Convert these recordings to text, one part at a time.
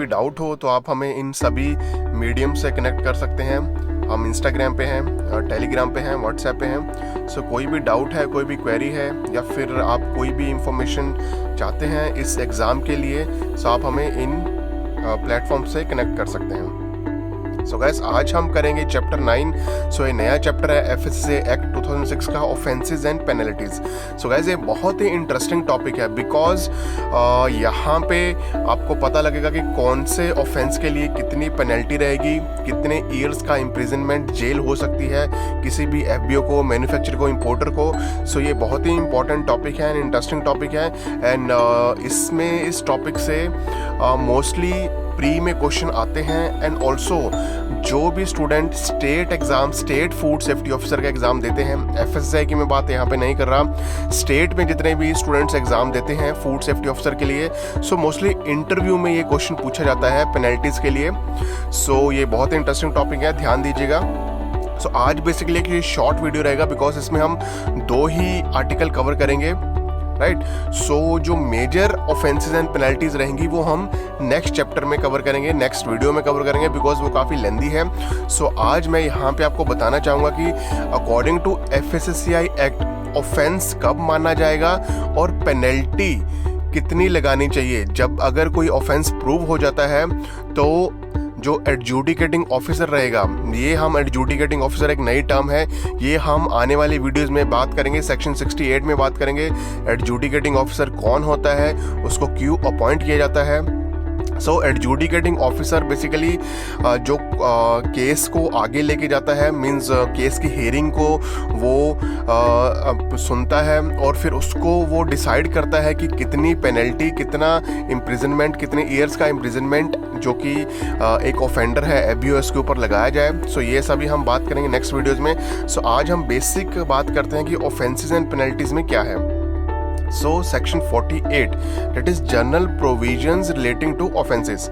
भी डाउट हो तो आप हमें इन सभी मीडियम से कनेक्ट कर सकते हैं। हम इंस्टाग्राम पे हैं, टेलीग्राम पे हैं, व्हाट्सएप पे हैं। सो कोई भी डाउट है, कोई भी क्वेरी है, या फिर आप कोई भी इंफॉर्मेशन चाहते हैं इस एग्ज़ाम के लिए, सो आप हमें इन प्लेटफॉर्म से कनेक्ट कर सकते हैं। सो गाइस, आज हम करेंगे चैप्टर 9। सो ये नया चैप्टर है एफएसएसए एक्ट 2006 का, offences and penalties. So guys, ये बहुत ही इंटरेस्टिंग टॉपिक है बिकॉज यहाँ पे आपको पता लगेगा कि कौन से ऑफेंस के लिए कितनी पेनल्टी रहेगी, कितने ईयर्स का इम्प्रिजनमेंट, जेल हो सकती है किसी भी एफबीओ को, मैन्युफैक्चरर को, इंपोर्टर को। सो ये बहुत ही इंपॉर्टेंट टॉपिक है एंड इंटरेस्टिंग टॉपिक है। एंड इसमें इस टॉपिक से मोस्टली प्री में क्वेश्चन आते हैं। एंड ऑल्सो जो भी student state exam, state food safety officer का एग्जाम देते हैं, एफएसएसए की मैं बात यहाँ पे नहीं कर रहा, स्टेट में जितने भी स्टूडेंट्स एग्जाम देते हैं फूड सेफ्टी ऑफिसर के लिए, सो मोस्टली इंटरव्यू में ये क्वेश्चन पूछा जाता है पेनल्टीज के लिए। सो ये बहुत इंटरेस्टिंग टॉपिक है, ध्यान दीजिएगा। सो आज बेसिकली एक शॉर्ट वीडियो रहेगा बिकॉज इसमें हम 2 ही आर्टिकल कवर करेंगे, राइट। सो जो मेजर ऑफेंसेस एंड पेनल्टीज रहेंगी वो हम नेक्स्ट चैप्टर में कवर करेंगे, नेक्स्ट वीडियो में कवर करेंगे बिकॉज वो काफ़ी लेंदी है। सो आज मैं यहाँ पे आपको बताना चाहूँगा कि अकॉर्डिंग टू एफएसएससीआई एक्ट ऑफेंस कब माना जाएगा और पेनल्टी कितनी लगानी चाहिए। जब अगर कोई ऑफेंस प्रूव हो जाता है तो जो एडजुडिकेटिंग ऑफिसर रहेगा, ये हम एडजुडिकेटिंग ऑफिसर एक नई टर्म है, ये हम आने वाली वीडियोस में बात करेंगे, सेक्शन 68 में बात करेंगे। एडजुडिकेटिंग ऑफिसर कौन होता है, उसको क्यों अपॉइंट किया जाता है। सो एडजुडिकेटिंग ऑफिसर बेसिकली जो केस को आगे लेके जाता है, मींस केस की हियरिंग को वो सुनता है और फिर उसको वो डिसाइड करता है कि कितनी पेनल्टी, कितना इम्प्रिजनमेंट, कितने ईयर्स का इम्प्रिजनमेंट जो कि एक ऑफेंडर है एबीओएस के ऊपर लगाया जाए। सो ये सभी हम बात करेंगे नेक्स्ट वीडियोज़ में। सो आज हम बेसिक बात करते हैं कि ऑफेंसेस एंड पेनल्टीज में क्या है। So section 48 that is general provisions relating to offenses.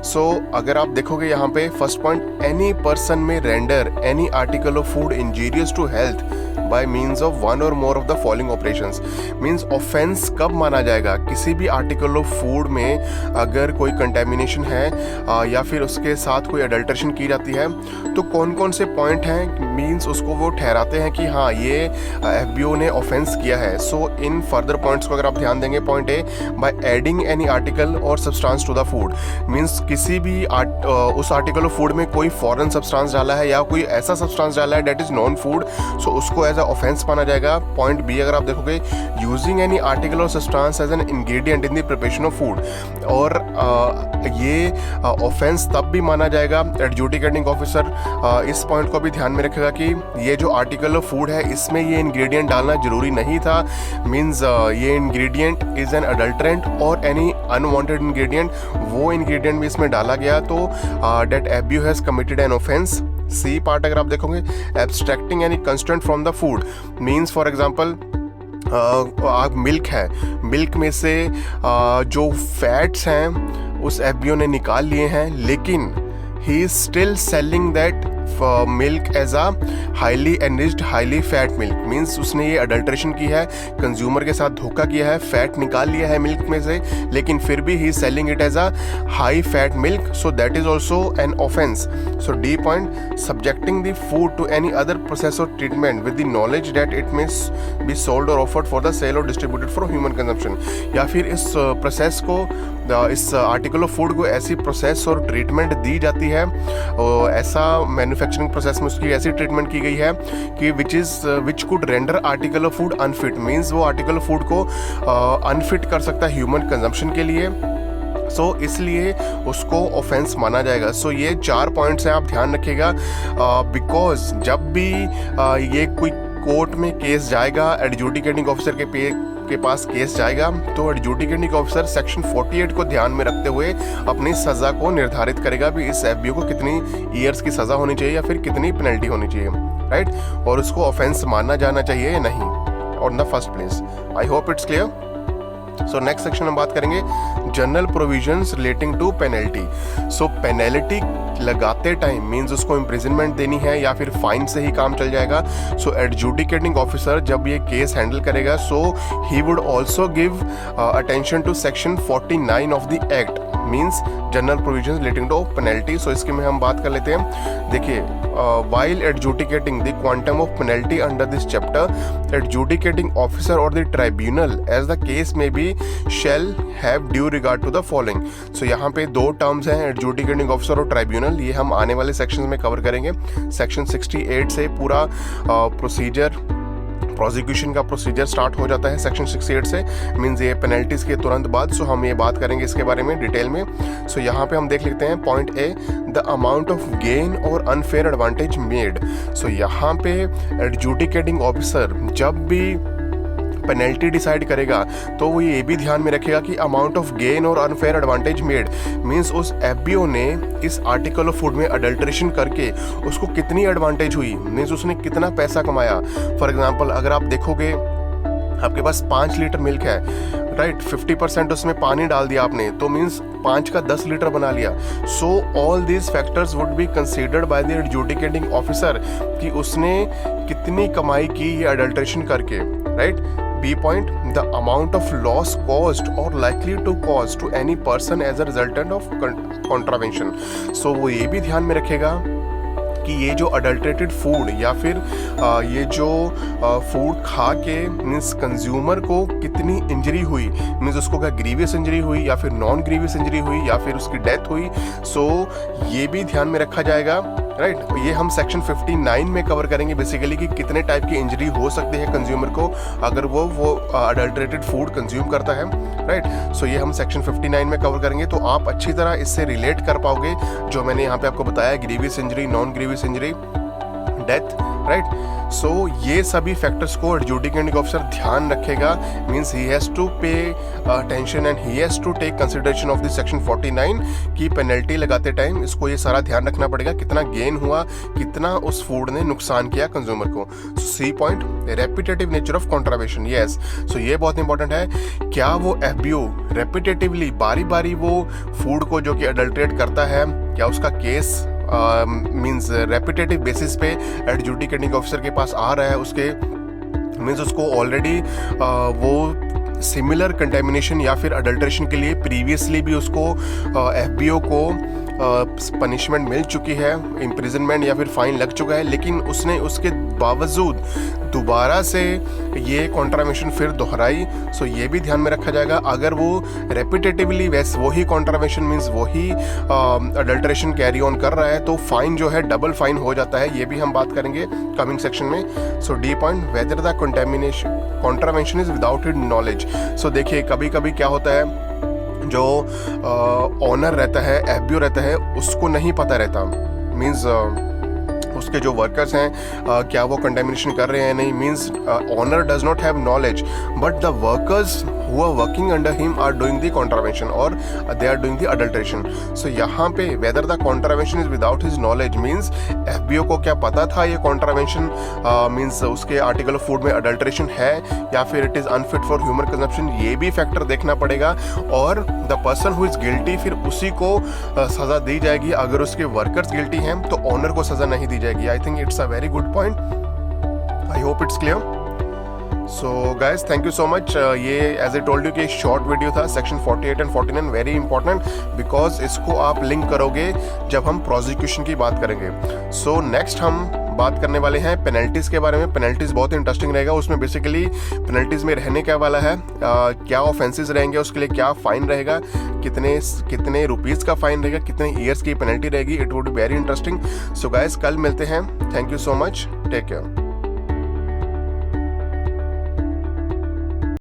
So अगर आप देखोगे यहाँ पे first point, any person may render any article of food injurious to health by means of one or more of the following operations. Means offense कब माना जाएगा, किसी भी आर्टिकल ऑफ फूड में अगर कोई कंटेमिनेशन है या फिर उसके साथ कोई अडल्ट्रेशन की जाती है तो कौन कौन से पॉइंट हैं, मीन्स उसको वो ठहराते हैं कि हाँ ये एफबीओ ने ऑफेंस किया है। सो इन फर्दर पॉइंट्स को अगर आप ध्यान देंगे, point A, by adding any article और substance to the food, means किसी भी उस आर्टिकल ऑफ फूड में कोई फॉरेन सब्सटेंस डाला है या कोई ऐसा सब्सटेंस डाला है डेट इज नॉन फूड, सो उसको एज ऑफेंस माना जाएगा। पॉइंट बी अगर आप देखोगे, यूजिंग एनी आर्टिकल और substance as an ingredient in the preparation of food, और ये ऑफेंस तब भी माना जाएगा। एडजुडिकेटिंग ऑफिसर इस पॉइंट को भी ध्यान में रखेगा कि ये जो आर्टिकल ऑफ फूड है इसमें ये इंग्रेडिएंट डालना जरूरी नहीं था, मीन्स ये ingredient is an adulterant or any unwanted ingredient, वो इंग्रेडिएंट भी इसमें डाला गया तो that FBO has committed an offence. C part अगर आप देखोगे, abstracting any constituent from the food, means for example आप मिल्क है, मिल्क में से जो फैट्स हैं उस एफबीओ ने निकाल लिए हैं, लेकिन he is still selling that milk as a highly enriched highly fat milk, means उसने ये अडल्ट्रेशन की है, कंज्यूमर के साथ धोखा किया है, फैट निकाल लिया है मिल्क में से, लेकिन फिर भी he selling it as a high fat milk, so that is also an offence. So D point, subjecting the food to any other process or treatment with the knowledge that it may be sold or offered for the sale or distributed for human consumption, या फिर इस process को, इस article of food को ऐसी process or treatment दी जाती है, ऐसा मैन्युफैक्चरिंग प्रोसेस में उसकी ऐसी ट्रीटमेंट की गई है कि which could render article of food unfit, means वो आर्टिकल ऑफ फूड को अनफिट कर सकता है ह्यूमन कंजम्पशन के लिए, सो इसलिए उसको ऑफेंस माना जाएगा। सो ये 4 पॉइंट्स हैं, आप ध्यान रखिएगा, बिकॉज जब भी ये कोई कोर्ट में केस जाएगा, एडजुडिकेटिंग ऑफिसर के पास केस जाएगा, तो एडजुडिकेटिंग ऑफिसर सेक्शन 48 को ध्यान में रखते हुए अपनी सज़ा को निर्धारित करेगा भी इस एफबीओ को कितनी ईयर्स की सज़ा होनी चाहिए या फिर कितनी पेनल्टी होनी चाहिए, राइट, और उसको ऑफेंस माना जाना चाहिए या नहीं on the first place. I hope it's clear. So next section में बात करेंगे general provisions relating to penalty. So penalty लगाते टाइम मींस उसको इम्प्रिजनमेंट देनी है या फिर फाइन से ही काम चल जाएगा। सो एडजुडिकेटिंग ऑफिसर जब ये केस हैंडल करेगा, so he would also give attention to section 49 of the act, means general provision relating to penalty. So इसके में हम बात कर लेते हैं। देखिए, while adjudicating the quantum of penalty under this chapter, adjudicating officer or the tribunal as the case may be shall have due regard to the following। so यहाँ पे दो टर्म्स हैं, adjudicating officer और tribunal। ये हम आने वाले sections में कवर करेंगे। सेक्शन 68 से पूरा प्रोसिक्यूशन का प्रोसीजर स्टार्ट हो जाता है सेक्शन 68 से, मींस ये पेनल्टीज के तुरंत बाद। सो हम ये बात करेंगे इसके बारे में डिटेल में। सो यहाँ पे हम देख लेते हैं point A, the amount of gain और अनफेयर एडवांटेज मेड। सो यहाँ पे एडजुडिकेटिंग ऑफिसर जब भी पेनल्टी डिसाइड करेगा तो वो ये भी ध्यान में रखेगा कि अमाउंट ऑफ गेन और अनफेयर एडवांटेज मेड, मींस उस एफबीओ ने इस आर्टिकल ऑफ फूड में अडल्ट्रेशन करके उसको कितनी एडवांटेज हुई, मींस उसने कितना पैसा कमाया। फॉर एग्जांपल, अगर आप देखोगे आपके पास 5 लीटर मिल्क है, राइट, 50% उसमें पानी डाल दिया आपने, तो मींस 5 का 10 लीटर बना लिया। So all these factors would be considered by the adjudicating officer कि उसने कितनी कमाई की ये अडल्ट्रेशन करके, right. B point, the amount of loss caused or likely to cause to any person as a resultant of contravention। so वो ये भी ध्यान में रखेगा कि ये जो अडल्ट्रेटेड फूड या फिर ये जो फूड खा के मीन्स कंज्यूमर को कितनी इंजरी हुई, मीन्स उसको क्या ग्रीवियस इंजरी हुई या फिर नॉन ग्रीवियस इंजरी हुई या फिर उसकी डेथ हुई। सो ये भी ध्यान में रखा जाएगा, राइट। ये हम सेक्शन 59 में कवर करेंगे बेसिकली कि कितने टाइप की इंजरी हो सकती है कंज्यूमर को अगर वो अडल्ट्रेटेड फूड कंज्यूम करता है, राइट। सो ये हम सेक्शन 59 में कवर करेंगे, तो आप अच्छी तरह इससे रिलेट कर पाओगे जो मैंने यहाँ पे आपको बताया, grievous injury, non grievous injury, death, right. So ये सभी फैक्टर्स को एडजुडिकेटिंग ऑफिसर ध्यान रखेगा, means he has to pay attention and he has to take consideration of this section 49 की पेनल्टी लगाते टाइम इसको ये सारा ध्यान रखना पड़ेगा, कितना गेन हुआ, कितना उस फूड ने नुकसान किया कंज्यूमर को। C point, repetitive nature of contravention, yes. So ये बहुत इंपॉर्टेंट है, क्या वो एफबीओ रेपिटेटिवली बारी बारी वो फूड को जो कि अडल्ट्रेट करता है, क्या उसका केस मींस रेपिटेटिव बेसिस पे एडजुडिकेटिंग ऑफिसर के पास आ रहा है, उसके मींस उसको ऑलरेडी वो सिमिलर कंटेमिनेशन या फिर अडल्ट्रेशन के लिए प्रीवियसली भी उसको एफबीओ को पनिशमेंट मिल चुकी है, इम्प्रिजनमेंट या फिर फाइन लग चुका है, लेकिन उसने उसके बावजूद दोबारा से ये कॉन्ट्रावेशन फिर दोहराई। सो ये भी ध्यान में रखा जाएगा, अगर वो रेपिटेटिवली वही कॉन्ट्रावेशन मींस वही अडल्ट्रेशन कैरी ऑन कर रहा है तो फाइन जो है डबल फाइन हो जाता है। ये भी हम बात करेंगे कमिंग सेक्शन में। So D point, whether the contravention is without his knowledge. So देखिए, कभी कभी क्या होता है, जो ऑनर रहता है, एफबीओ रहता है, उसको नहीं पता रहता, मींस उसके जो वर्कर्स हैं क्या वो कंटेमिनेशन कर रहे हैं नहीं, means owner does not have knowledge but the workers who are working under him are doing the contravention और they are doing the adulteration. So यहाँ पे whether the contravention is without his knowledge means FBO को क्या पता था ये contravention means उसके article of food में अडल्ट्रेशन है या फिर it is unfit for human consumption, ये भी फैक्टर देखना पड़ेगा। और the person who is guilty, फिर उसी को सजा दी जाएगी। अगर उसके वर्कर्स गिल्टी हैं तो ऑनर को सजा नहीं दी जाएगी। I think it's a very good point, I hope it's clear. So guys, thank you so much. ये एज ए टोल्ड यू कि शॉर्ट वीडियो था, section 48 and 49 very important because इसको आप लिंक करोगे जब हम प्रोसिक्यूशन की बात करेंगे। सो नेक्स्ट हम बात करने वाले हैं पेनल्टीज़ के बारे में। पेनल्टीज़ बहुत इंटरेस्टिंग रहेगा, उसमें बेसिकली पेनल्टीज़ में रहने क्या वाला है, क्या ऑफेंसेस रहेंगे, उसके लिए क्या फ़ाइन रहेगा, कितने रुपीज़ का फ़ाइन रहेगा, कितने ईयर्स की पेनल्टी रहेगी। It would be very interesting. So guys, कल मिलते हैं। Thank you so much, take care.